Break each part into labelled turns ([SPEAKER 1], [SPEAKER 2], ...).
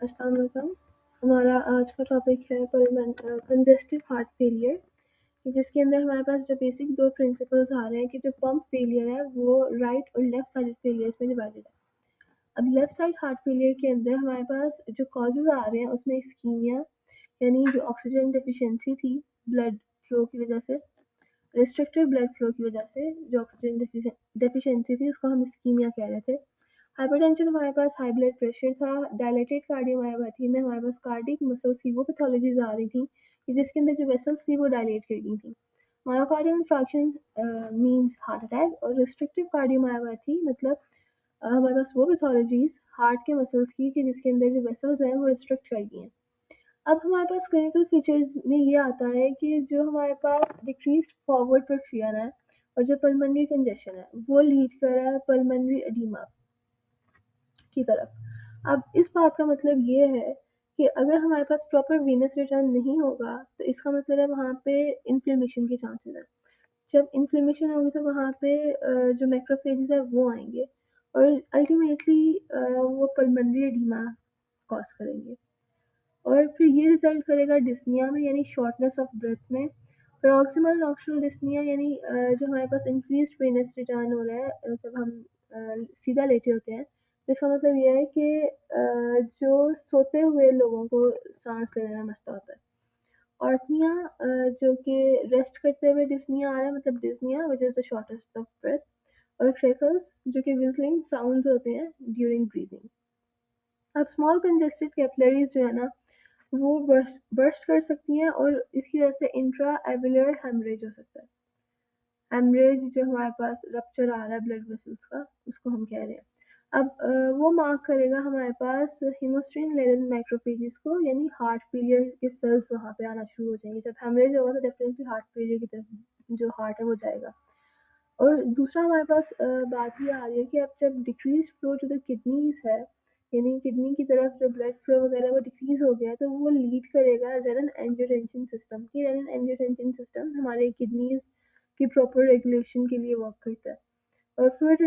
[SPEAKER 1] अस्सलाम वालेकुम। हमारा आज का टॉपिक है कंजेस्टिव हार्ट फेलियर, कि जिसके अंदर हमारे पास जो बेसिक दो प्रिंसिपल्स आ रहे हैं कि जो पंप फेलियर है वो राइट और लेफ्ट साइड फेलियर्स में डिवाइडेड है। अब लेफ्ट साइड हार्ट फेलियर के अंदर हमारे पास जो कॉजेज आ रहे हैं उसमें इस्कीमिया, यानी जो ऑक्सीजन डेफिशिएंसी थी ब्लड फ्लो की वजह से, रिस्ट्रिक्टेड ब्लड फ्लो की वजह से जो ऑक्सीजन डेफिशिएंसी थी उसको हम इस्कीमिया कह रहे थे। हाइपरटेंशन हमारे पास हाई ब्लड प्रेशर था, डायलेटेड कार्डियोमायोपैथी में हमारे पास कार्डिक मसल्स की वो पैथोलॉजीज आ रही थी कि जिसके अंदर जो वेसल्स थी वो डायलेट कर गई थी। Myocardial infarction means heart attack, और रिस्ट्रिक्टिव कार्डियोमायोपैथी मतलब हमारे पास वो पैथोलॉजीज हार्ट के मसल्स की कि जिसके अंदर जो वेसल्स हैं वो रिस्ट्रिक्ट कर गई हैं। अब हमारे पास क्लिनिकल फीचर्स में ये आता है कि जो हमारे पास डिक्रीज फॉरवर्ड परफ्यूजन है और जो पल्मोनरी कंजेशन है वो लीड कर रहा है पल्मोनरी एडिमा की तरफ। अब इस बात का मतलब ये है कि अगर हमारे पास प्रॉपर वीनस रिटर्न नहीं होगा तो इसका मतलब है वहाँ पे इन्फ्लेमेशन के चांसेस है। जब इन्फ्लेमेशन होगी तो वहाँ पे जो मैक्रोफेजेस है वो आएंगे और अल्टीमेटली वो पल्मोनरी एडिमा कॉज करेंगे और फिर ये रिजल्ट करेगा डिस्निया में, यानी शॉर्टनेस ऑफ ब्रेथ में। प्रॉक्सिमल नॉक्शनल डिस्निया यानी जो हमारे पास इंक्रीज्ड वेनस रिटर्न हो रहा है जब हम सीधा लेटे होते हैं, तो इसका मतलब ये है कि जो सोते हुए लोगों को सांस लेने में मसला होता है। ऑर्टनिया जो कि रेस्ट करते हुए डिस्निया आ रहा है, मतलब dyspnoea which is the shortest of breath. और क्रेकल्स जो कि विजलिंग साउंड्स होते हैं ड्यूरिंग ब्रीदिंग। अब स्मॉल कंजेस्टेड कैपिलरीज जो है ना वो बर्स्ट कर सकती हैं और इसकी वजह से इंट्रा एविलर हेमरेज हो सकता है। हेमरेज जो हमारे पास रप्चर आ रहा है ब्लड वेसल्स का, उसको हम कह रहे हैं। अब वो मार्क करेगा हमारे पास हिमोस्ट्रीन लेवल मैक्रोफेजेस को, यानी हार्ट फेलियर के सेल्स वहाँ पे आना शुरू हो जाएंगे। जब हेमरेज होगा तो डेफिनेटली हार्ट फेलियर की तरफ जो हार्ट है वो जाएगा। और दूसरा हमारे पास बात ये आ रही है कि अब जब decrease flow to the kidneys है, यानी किडनी की तरफ जो ब्लड फ्लो वगैरह वो डिक्रीज हो गया है, तो वो लीड करेगा रेनन एंजियोटेंसिन सिस्टम की। रेनन एंजियोटेंसिन सिस्टम हमारे किडनीज की प्रॉपर रेगुलेशन के लिए वर्क करता है। और फ्लूइड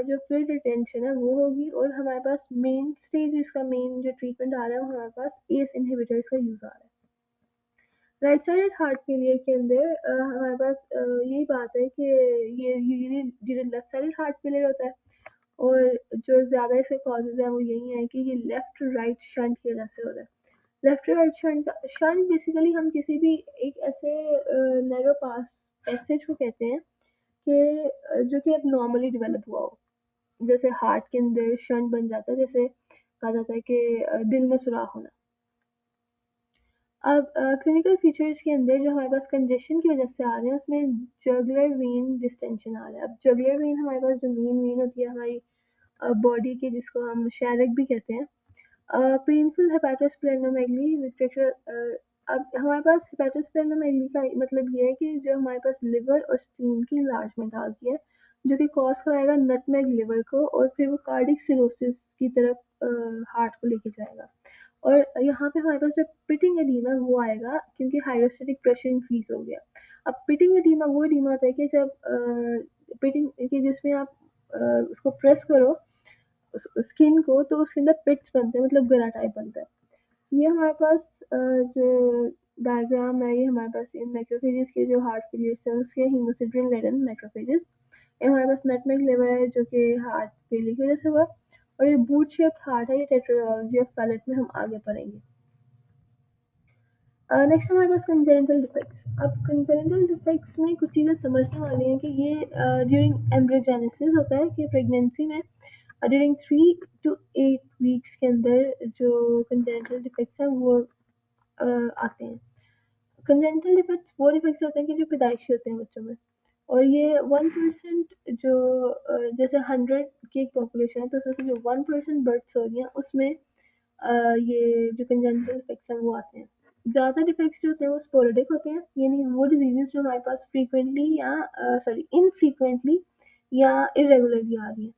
[SPEAKER 1] जो फ्लूइड रिटेंशन है वो होगी, और हमारे पास मेन स्टेज इसका मेन जो ट्रीटमेंट आ रहा है वो हमारे पास एस इनहिबिटर्स का यूज आ रहा है। राइट साइडेड हार्ट फेलियर के अंदर हमारे पास यही बात है कि ये usually due to left sided heart failure होता है, और जो ज़्यादा इसके कॉजेज हैं वो यही है कि ये लेफ्ट राइट शंट की वजह से हो रहा है। Left right shunt, shunt basically हम किसी भी एक ऐसे नैरो पास पैसेज को कहते हैं कि जो कि अब नॉर्मली डेवलप हुआ हो, जैसे हार्ट के अंदर शंट बन जाता है, जैसे कहा जाता है कि दिल में सुराख होना। अब क्लिनिकल फीचर्स के अंदर जो हमारे पास कंजेशन की वजह से आ रहे हैं उसमें जगुलर वेन डिस्टेंशन आ रहा है। अब जगुलर वेन हमारे पास जो मेन वेन होती है हमारी बॉडी की, जिसको हम शैरक भी कहते हैं। पेनफुल हेपेटोस्प्लेनोमेगली विद अब हमारे पास हेपेटोस्प्लेनोमेगली का मतलब ये है कि जो हमारे पास लिवर और स्प्लीन की इन्लार्जमेंट आ गई है, जो कि कॉज कराएगा नटमेग लिवर को, और फिर वो कार्डिक सिरोसिस की तरफ हार्ट को लेके जाएगा। और यहाँ पे हमारे पास जो पिटिंग एडीमा है वो आएगा क्योंकि हाइड्रोस्टेटिक प्रेशर इंक्रीज हो गया। अब पिटिंग एडीमा वो एडीमा होता है कि जब पिटिंग कि जिसमें आप उसको प्रेस करो स्किन को, तो उसके अंदर पिट्स बनते हैं, मतलब गला टाइप बनता है। ये हमारे पास जो डायग्राम है ये हमारे पास इन मैक्रोफेजेस के जो हार्ट फेलियर सेल्स के हीमोसिड्रिन लेडन मैक्रोफेजेस। ये हमारे पास नटमेग लिवर है जो कि हार्ट फेलियर की वजह से हुआ, और ये बूट शेप्ड हार्ट है, ये टेट्रोलॉजी ऑफ पैलेट में हम आगे पढ़ेंगे। नेक्स्ट हमारे पास कंजेनिटल डिफेक्ट्स। अब कंजेनिटल डिफेक्ट्स में कुछ चीज़ें समझने वाली हैं कि ये ड्यूरिंग एम्ब्रियोजेनेसिस होता है कि प्रेगनेंसी में ड्यूरिंग 3 to 8 वीक्स के अंदर जो कंजेनिटल डिफेक्ट्स हैं वो आते हैं। कंजेनिटल डिफेक्ट्स वो डिफेक्ट्स होते हैं कि जो पैदाइशी होते हैं बच्चों में, और ये 1% जो जैसे 100 की एक पॉपुलेशन है तो उसमें से जो 1% बर्थ्स हो रही हैं उसमें ये जो कंजेनिटल डिफेक्ट्स हैं वो आते हैं। ज़्यादा डिफेक्ट्स जो होते हैं वो स्पोरेडिक होते हैं, यानी वो डिजीजेस जो हमारे पास फ्रीक्वेंटली या सॉरी इनफ्रीक्वेंटली या इरेगुलरली आ रही हैं।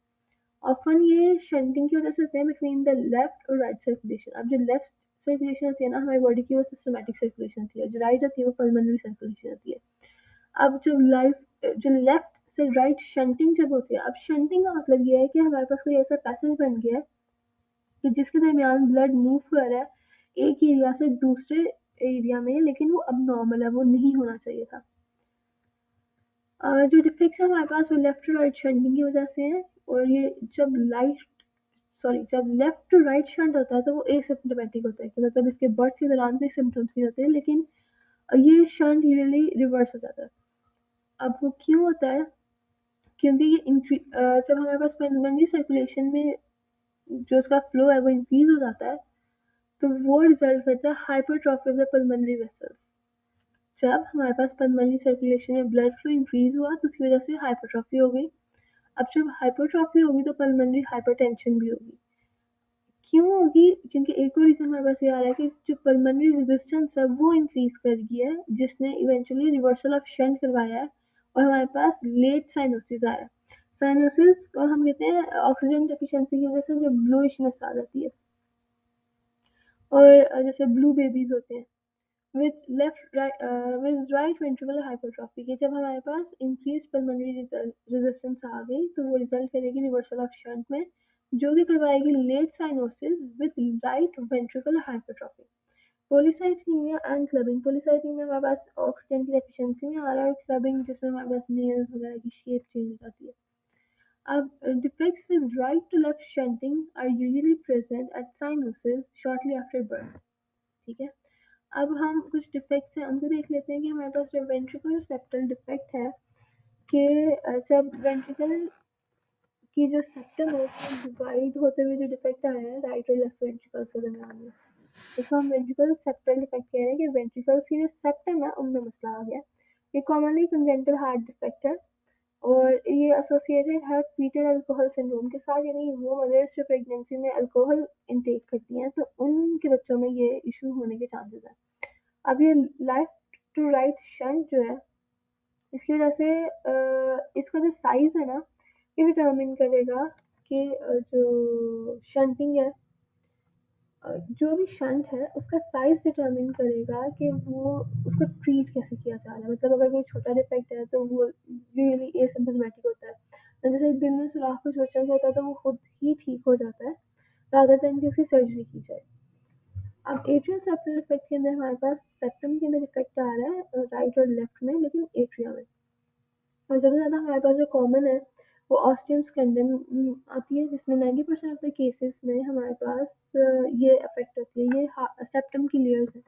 [SPEAKER 1] ऑफन ये शंटिंग की वजह से होते हैं बिटवीन द लेफ्ट और राइट सर्कुलेशन। अब जो लेफ्ट सर्कुलेशन होती है ना हमारी बॉडी की वो सिस्टमैटिक सर्कुलेशन होती है, जो राइट होती है वो पल्मोनरी सर्कुलेशन होती है। अब जो लेफ्ट से राइट शंटिंग जब होती है, अब शंटिंग का मतलब ये है कि हमारे पास कोई ऐसा पैसेज बन गया है कि जिसके दरमियान ब्लड मूव कर रहा है एक एरिया से दूसरे एरिया में, लेकिन वो अब नॉर्मल है, वो नहीं होना चाहिए था। जो डिफेक्ट्स है हमारे पास वो लेफ्ट टू राइट शंटिंग की वजह से है, और ये जब लेफ्ट टू राइट शंट होता है तो वो एसिम्प्टोमेटिक होता है, कि मतलब इसके बर्थ के दौरान कोई सिम्टम्स नहीं होते, लेकिन ये शंट यूजुअली रिवर्स हो जाता है। अब वो क्यों होता है? क्योंकि जब हमारे पास पल्मोनरी सर्कुलेशन में जो उसका फ्लो है वो इंक्रीज हो जाता है, तो वो रिजल्ट करता है hypertrophy of the pulmonary vessels. जब हमारे पास पल्मोनरी सर्कुलेशन में ब्लड फ्लो इंक्रीज हुआ तो उसकी वजह से हाइपरट्रॉफी हो गई। अब जब हाइपरट्रॉफी होगी तो पल्मोनरी हाइपरटेंशन भी होगी। क्यों होगी? क्योंकि एक और रीजन हमारे पास ये आ रहा है कि जो पल्मोनरी रेजिस्टेंस है वो इंक्रीज कर गई है, जिसने इवेंचुअली रिवर्सल ऑफ शंट करवाया है, और हमारे पास लेट साइनोसिस आया है। साइनोसिस को हम कहते हैं ऑक्सीजन डेफिशिएंसी की वजह से जो ब्लूइशनेस आ जाती है, और जैसे ब्लू बेबीज होते हैं with right ventricular hypertrophy, कि जब हमारे पास increased pulmonary resistance आ गई तो वो रिजल्ट करेगी रिवर्सल ऑफ शंट में, जो कि करवाएगी late cyanosis with right ventricular hypertrophy. Polycythaemia and clubbing. Polycythaemia हमारे पास ऑक्सीजन की डेफिशिएंसी में आ रहा है, और क्लबिंग जिसमें हमारे पास नेल्स वगैरह की शेप चेंज हो जाती है। अब defects with right to left shunting are usually present at cyanosis shortly after birth। ठीक है, अब हम कुछ डिफेक्ट्स हैं उनको देख लेते हैं कि हमारे पास जो वेंट्रिकुलर सेप्टल डिफेक्ट है, कि जब वेंट्रिकल की जो सेप्टम है उसमें डिवाइड होते हुए जो डिफेक्ट आया है राइट और लेफ्ट वेंट्रिकल्स के दरमियान में, इसको हम वेंट्रिकल सेप्टल डिफेक्ट कह रहे हैं, कि वेंट्रिकल्स की जो सेप्टम है उनमें मसला आ गया। ये कॉमनली कंजेंटल हार्ट डिफेक्ट है, और ये एसोसिएटेड है फीटल अल्कोहल सिंड्रोम के साथ, यानी वो मदर्स जो प्रेगनेंसी में अल्कोहल इनटेक करती हैं तो उनके बच्चों में ये इशू होने के चांसेस है। अब ये लेफ्ट टू राइट शंट जो है, इसकी वजह से इसका जो साइज है ना, ये डिटर्मिन करेगा कि जो शंटिंग है, जो भी शंट है उसका साइज डिटर्मिन करेगा कि वो उसको ट्रीट कैसे किया जा रहा है। मतलब अगर कोई छोटा डिफेक्ट है तो वो यूजुअली एसिम्प्टोमेटिक होता है, और जैसे दिल में सुराख कुछ बच्चा होता है तो वो खुद ही ठीक हो जाता है, रादर देन कि उसकी सर्जरी की जाए। अब एट्रियल सेप्टल डिफेक्ट के अंदर हमारे पास सेप्टम के अंदर डिफेक्ट आ रहा है राइट और लेफ्ट में, लेकिन एट्रिया में। और सबसे ज़्यादा हमारे पास जो कॉमन है वो ऑस्टियम स्कैंडम आती है, जिसमें 90% ऑफ द केसेस में हमारे पास ये अफेक्ट होती है, ये सेप्टम की लेयर्स है।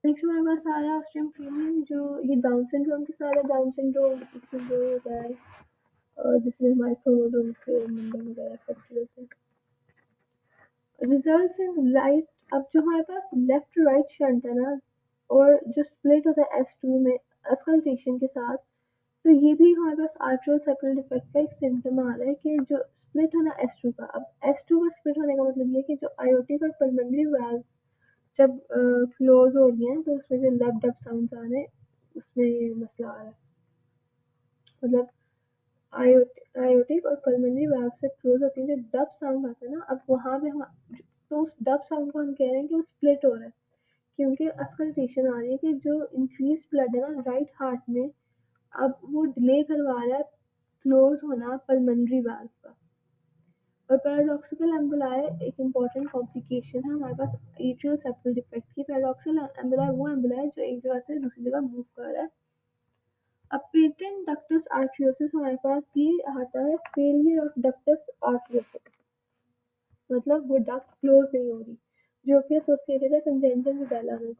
[SPEAKER 1] नेक्स्ट हमारे पास आ रहा है ऑस्टियम फ्रीमियम, जो ये डाउन सिंड्रोम के साथ है। डाउन सिंड्रोम एक सिंड्रोम होता है जिसमें हमारे क्रोमोसोम्स के नंबर वगैरह अफेक्टेड होते हैं। रिजल्ट्स इन राइट, अब जो हमारे पास लेफ्ट राइट शंट है ना, और जो स्प्लिट होता है S2 में अस्कल्टेशन के साथ, तो ये भी हमारे पास आर्ट्रियल सेप्टल डिफेक्ट का एक सिम्टम आ रहा है, कि जो स्प्लिट होना S2 का, अब S2 का स्प्लिट होने का मतलब ये है कि जो आयोटिक और पल्मोनरी वाल्व जब क्लोज हो रही हैं तो उसमें जो लब डब साउंड्स आ रहे हैं उसमें मसला आ रहा है। मतलब आयोटिक और पल्मोनरी वाल्व से क्लोज होती है, जो डब साउंड आता है ना, अब वहाँ पे हम तो उस डब साउंड को हम कह रहे हैं कि वो स्प्लिट हो रहा है, क्योंकि अस्कल्टेशन आ रही है कि जो इंक्रीज ब्लड है ना राइट हार्ट में, अब वो डिले करवा रहा है क्लोज होना पल्मोनरी वाल्व का। और पैराडॉक्सिकल एम्बोलाई एक इम्पॉर्टेंट कॉम्प्लिकेशन है हमारे पास एट्रियल सेप्टल डिफेक्ट की। पैराडॉक्सिकल एम्बोलाई वो एम्बोलाई जो एक जगह से दूसरी जगह मूव कर रहा है। अब पेटेंट डक्टस आर्टरियोसिस हमारे पास ये आता है फेलियर ऑफ डक्टस आर्टरियोसिस, मतलब वो डक्ट क्लोज नहीं हो रही, जो कि एसोसिएटेड है कंजेनिटल रूबेला में।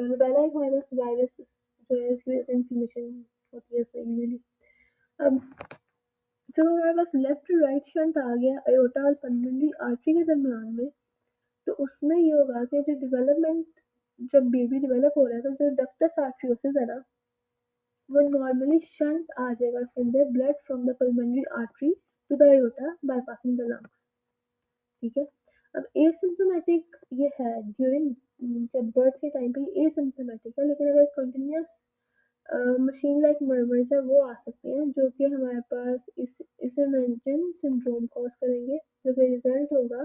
[SPEAKER 1] रूबेला एक वायरस जो है इसकी वजह से इन्फ्लेमेशन होती है यूजुअली। अब जब हमारे पास लेफ्ट राइट शंट आ गया अयोटा और पल्मोनरी आर्टरी के दरमियान में, तो उसमें ये होगा कि जो डेवलपमेंट, जब बेबी डेवलप हो रहा है तो जो डक्टस आर्टरियोसिस है ना, वो नॉर्मली शंट आ जाएगा उसके अंदर blood from the pulmonary artery to the aorta bypassing the lungs. ठीक है, अब एसिम्प्टोमेटिक ये है ड्यूरिंग, जब बर्थ के टाइम पे एसिम्प्टोमेटिक है, लेकिन अगर कंटिन्यूस मशीन लाइक मर्मर्स है वो आ सकते हैं, जो कि हमारे पास इसे मेंटेन सिंड्रोम कॉज करेंगे, जो कि रिजल्ट होगा,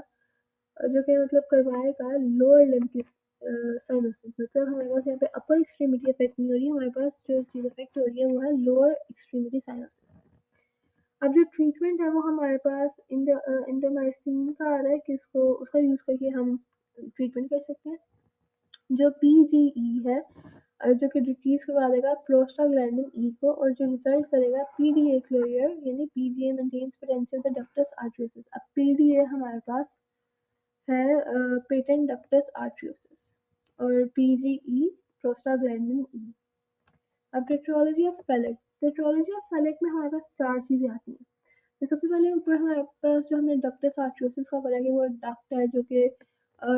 [SPEAKER 1] जो कि मतलब करवाएगा लोअर लिम्ब की साइनोसिस। मतलब हमारे पास यहाँ पे अपर एक्सट्रीमिटी अफेक्ट नहीं हो रही है, हमारे पास जो चीज़ अफेक्ट हो रही है वो है लोअर एक्सट्रीमिटी साइनोसिस। अब जो ट्रीटमेंट है वो हमारे पास इंडोमाइसिन का आ रहा है कि इसको उसका यूज़ करके हम ट्रीटमेंट कर सकते हैं। जो पीजीई है जो कि डिक्रीज करवा देगा प्रोस्टाग्लैंडिन ई को और जो रिजल्ट करेगा पीडीए क्लोजर यानी PGE maintains potential the ductus arteriosus. अब पीडीए हमारे पास है पेटेंट डक्टस आर्टरियोसिस और पीजीई प्रोस्टाग्लैंडिन ई। अब tetralogy of Fallot, tetralogy of Fallot में हमारे पास चार चीजें आती हैं। तो सबसे पहले ऊपर हमारे पास जो हमने डक्टस आर्टरियोसिस का पढ़ा कि वो डक्ट है जो कि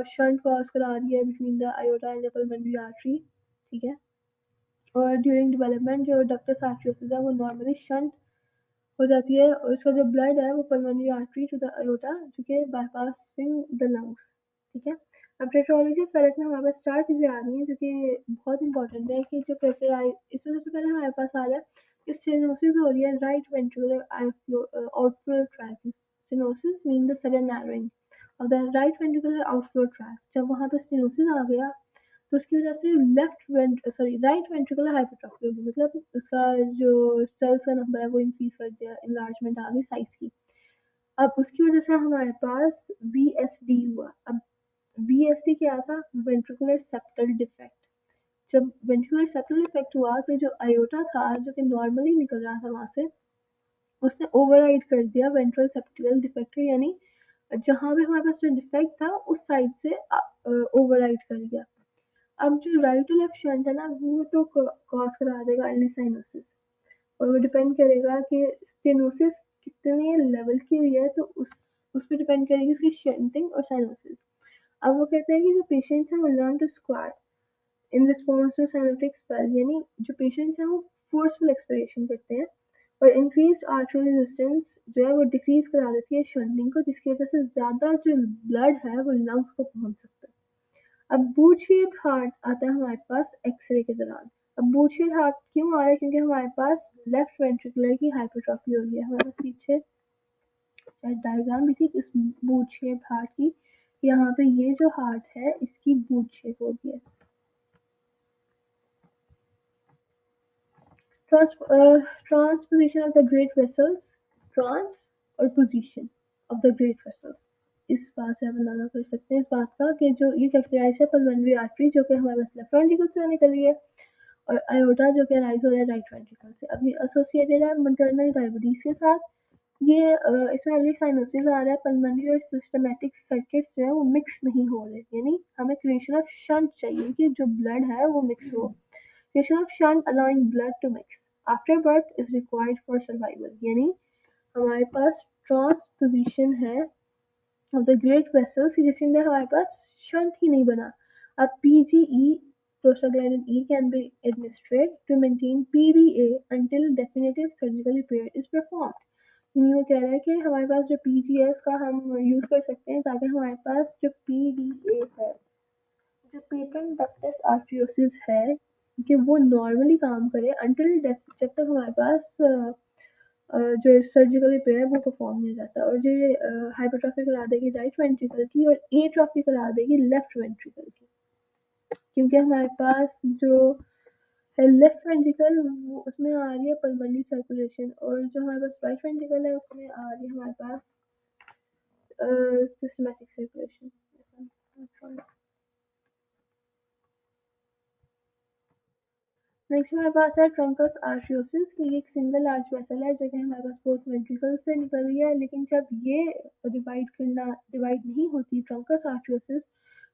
[SPEAKER 1] शंट कॉज करा रही है between the iota and the pulmonary artery, ठीक है। और ड्यूरिंग डेवलपमेंट जो डक्टस आर्टरियोसिस है वो नॉर्मली शंट हो जाती है और इसका जो ब्लड है वो pulmonary artery to the aorta जो कि बाईपासिंग द लंग्स, ठीक है। अब टेट्रोलॉजी पैलेट में हमारे पास चार चीज़ें आ रही हैं जो कि बहुत इंपॉर्टेंट है कि जो कैरेक्टराइज इसमें सबसे पहले हमारे पास आ रहा है कि स्टेनोसिस हो रही है right ventricular outflow track. Stenosis mean the sudden narrowing of the right ventricular outflow track. जब वहाँ पे स्टेनोसिस आ गया तो उसकी वजह से राइट वेंट्रिकुलर हाइपरट्रॉफी होगी, मतलब उसका जो सेल्स का नंबर है वो इंक्रीज कर दिया, इनलार्जमेंट आ गई साइज की। अब उसकी वजह से हमारे पास वीएसडी हुआ। अब वीएसडी क्या था? Ventricular septal defect. जब वेंट्रिकुलर सेप्टल डिफेक्ट हुआ तो जो आयोटा था जो कि नॉर्मली निकल रहा था वहां से उसने ओवरराइड कर दिया वेंट्रल सेप्टिकल डिफेक्ट, यानी जहां पे हमारे पास जो डिफेक्ट था उस साइड से ओवरराइड कर दिया। अब जो राइट टू लेफ्ट शंट है ना वो तो कॉज करा देगा अर्ली साइनोसिस और वो डिपेंड करेगा कि स्टेनोसिस कितने लेवल की हुई है, तो उस पर डिपेंड करेगी उसकी शंटिंग और साइनोसिस। अब वो कहते हैं कि जो पेशेंट्स हैं वो learn to squat in response to cyanotic spell, यानी जो पेशेंट्स हैं वो फोर्सफुल एक्सपिरेशन करते हैं और इंक्रीज आर्टरी रेजिस्टेंस जो है वो डिक्रीज करा देती है शंटिंग को, जिसकी वजह से ज्यादा जो ब्लड है वो लंग्स को पहुंच सकता है। अब बूट शेप्ड हार्ट आता है हमारे पास एक्सरे के दौरान। अब बूट शेप्ड हार्ट क्यों आ रहा है? क्योंकि हमारे पास लेफ्ट वेंट्रिकुलर की हाइपरट्रॉफी हो रही है। हमारे पास पीछे शायद डायग्राम भी थी इस बूट शेप्ड हार्ट की। यहाँ पे ये जो हार्ट है इसकी बूट शेप हो गई है। Transposition of the great vessels, trans और position of the great vessels, इस बात से हम अंदाजा कर सकते हैं इस बात का कि जो ये कैरेक्टराइज है पल्मोनरी आर्टरी जो कि हमारे पास लेफ्ट वेंट्रिकल से निकल रही है और आयोटा जो कि राइज हो रहा है राइट वेंट्रिकल से। अब ये एसोसिएटेड है मैटरनल डायबिटीज के साथ। ये इसमें अर्ली साइनोसिस आ रहा है, पल्मोनरी और सिस्टमैटिक सर्किट्स जो है वो मिक्स नहीं हो रहे, यानी हमें क्रिएशन ऑफ शंट चाहिए कि जो ब्लड है वो मिक्स हो। Creation of shunt allowing blood to mix after birth is required for survival, यानी हमारे पास ट्रांसपोजिशन है ऑफ द ग्रेट वेसल्स जिसके अंदर हमारे पास शंट ही नहीं बना। अब PGE prostaglandin E can be administered to maintain PDA until definitive surgical repair is performed। यानी वो कह रहा है कि हमारे पास जो पीजीएस का हम यूज कर सकते हैं ताकि हमारे पास जो पीडीए है जो पेटेंट डक्टस आर्टरियोसिस है कि वो नॉर्मली काम करे अंटिल जब तक हमारे पास जो सर्जिकल रिपेयर है वो परफॉर्म नहीं हो जाता। और जो हाइपरट्रॉफी करा देगी राइट वेंट्रिकल की और एट्रॉफी करा देगी लेफ्ट वेंट्रिकल की, क्योंकि हमारे पास जो है लेफ्ट वेंट्रिकल वो उसमें आ रही है पल्मोनरी सर्कुलेशन और जो हमारे पास राइट वेंट्रिकल है उसमें आ रही है हमारे पास सिस्टमैटिक सर्कुलेशन। नेक्स्ट हमारे पास है ट्रंकस आर्टरियोसिस कि ये एक सिंगल आर्च वेसल है जो कि हमारे पास बोथ वेंट्रिकल से निकल रही है, लेकिन जब ये डिवाइड नहीं होती ट्रंकस आर्टरियोसिस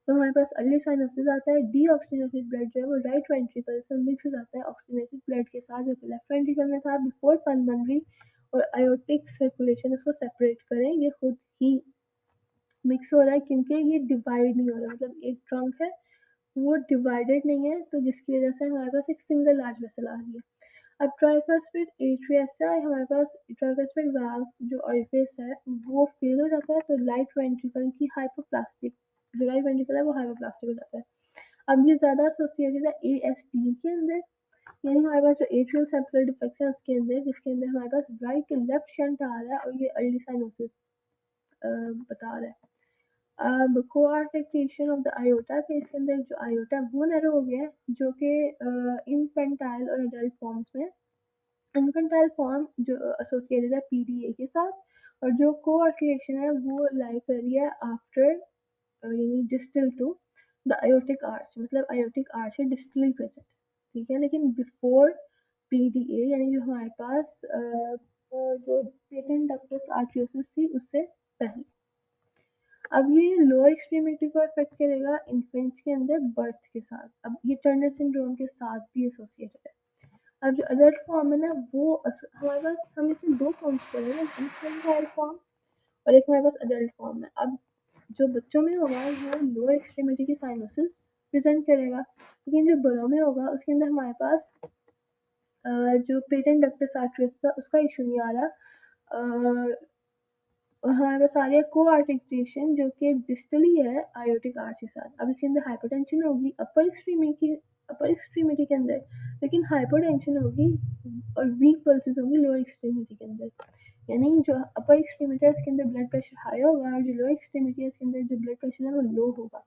[SPEAKER 1] तो हमारे पास अर्ली साइनोसिस आता है। डीऑक्सीजनेटेड ब्लड जो है वो राइट वेंट्रिकल से मिक्स हो जाता है ऑक्सीजनेटेड ब्लड के साथ जो कि लेफ्ट वेंट्रिकल में था बिफोर पल्मोनरी और आयोटिक सर्कुलेशन इसको सेपरेट करें, ये खुद ही मिक्स हो रहा है क्योंकि ये डिवाइड नहीं हो रहा, मतलब एक ट्रंक है वो डिवाइडेड नहीं है तो जिसकी वजह से हमारे पास एक सिंगल लार्ज वेसल आ रही है। अब ट्राइकस्पिड एट्रियसा हमारे पास ट्राइकस्पिड वाल्व जो ओरिफिस है वो फेल हो जाता है तो राइट वेंट्रिकल की हाइपोप्लास्टिक जो राइट वेंट्रिकल है वो हाइपोप्लास्टिक हो जाता है। अब ये ज्यादा एसोसिएटेड है एएसडी के अंदर, यानी हमारे पास जो एट्रियल सेप्टल डिफेक्शन है उसके अंदर जिसके अंदर हमारे पास राइट टू लेफ्ट शंट आ रहा है और ये अर्ली साइनोसिस बता रहा है। अब कोआर्टिकेशन ऑफ द आयोटा के इसके अंदर जो आयोटा वो नैरो हो गया है जो कि इनफेंटाइल और एडल्ट फॉर्म्स में इन्फेंटाइल फॉर्म जो एसोसिएटेड है पीडीए के साथ, और जो कोआर्टिकुलेशन है वो लाई कर रही है आफ्टर यानी distal to the aortic arch, मतलब आयोटिक आर्च है डिस्टली प्रेजेंट, ठीक है। लेकिन बिफोर पीडीए यानी जो हमारे पास जो पेटेंट डक्टस आर्टरियोसिस थी उससे पहले। अब ये लोअर एक्सट्रीमिटी को अफेक्ट करेगा इन्फेंट्स के अंदर बर्थ के साथ। अब ये टर्नर सिंड्रोम के साथ भी एसोसिएटेड है। अब जो अडल्ट फॉर्म है ना वो हमारे पास, हम इसमें दो फॉर्म्स पढ़ेंगे, इन्फेंटाइल फॉर्म और एक हमारे पास अडल्ट फॉर्म है। अब जो बच्चों में होगा वो लोअर एक्सट्रीमिटी की साइनोसिस प्रेजेंट करेगा, लेकिन जो बड़ों में होगा उसके अंदर हमारे पास जो पेटेंट डक्टस आर्टरियोसिस था उसका इशू नहीं आ रहा, हमारे पास आ रही है को आर्टिकुलेशन जो कि डिस्टली है आयोटिक आर्च के साथ। अब इसके अंदर हाइपरटेंशन होगी अपर एक्सट्रीमिटी के अंदर, लेकिन हाइपरटेंशन होगी और वीक पल्सेस होंगी लोअर एक्सट्रीमिटी के अंदर। यानी जो अपर एक्सट्रीमिटी है इसके अंदर ब्लड प्रेशर हाई होगा और जो लोअर एक्सट्रीमिटी है इसके अंदर जो ब्लड प्रेशर है वो लो होगा।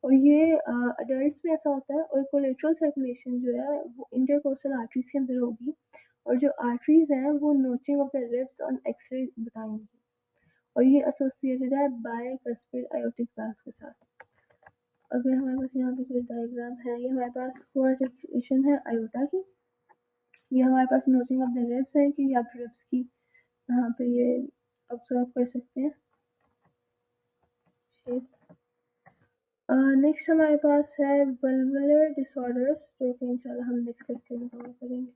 [SPEAKER 1] और ये अडल्ट में ऐसा होता है। और कोलेट्रल सर्कुलेशन जो है वो इंटरकोस्टल आर्टरीज के अंदर होगी, और जो आर्टरीज हैं वो notching of the ribs on X ray बताएंगी, और ये एसोसिएटेड है बायकस्पिड आयोटिक वाल्व के साथ। अगर हमारे पास यहाँ पे कोई डायग्राम है, ये हमारे पास कोआर्टिकुलेशन है आयोटा की, ये हमारे पास नोचिंग ऑफ द रिब्स है कि आप रिब्स की यहाँ पे ये ऑब्जर्व कर सकते हैं शेप। नेक्स्ट हमारे पास है वल्वुलर डिसऑर्डर्स, जो कि इंशाल्लाह हम नेक्स्ट लेक्चर में कवर करेंगे।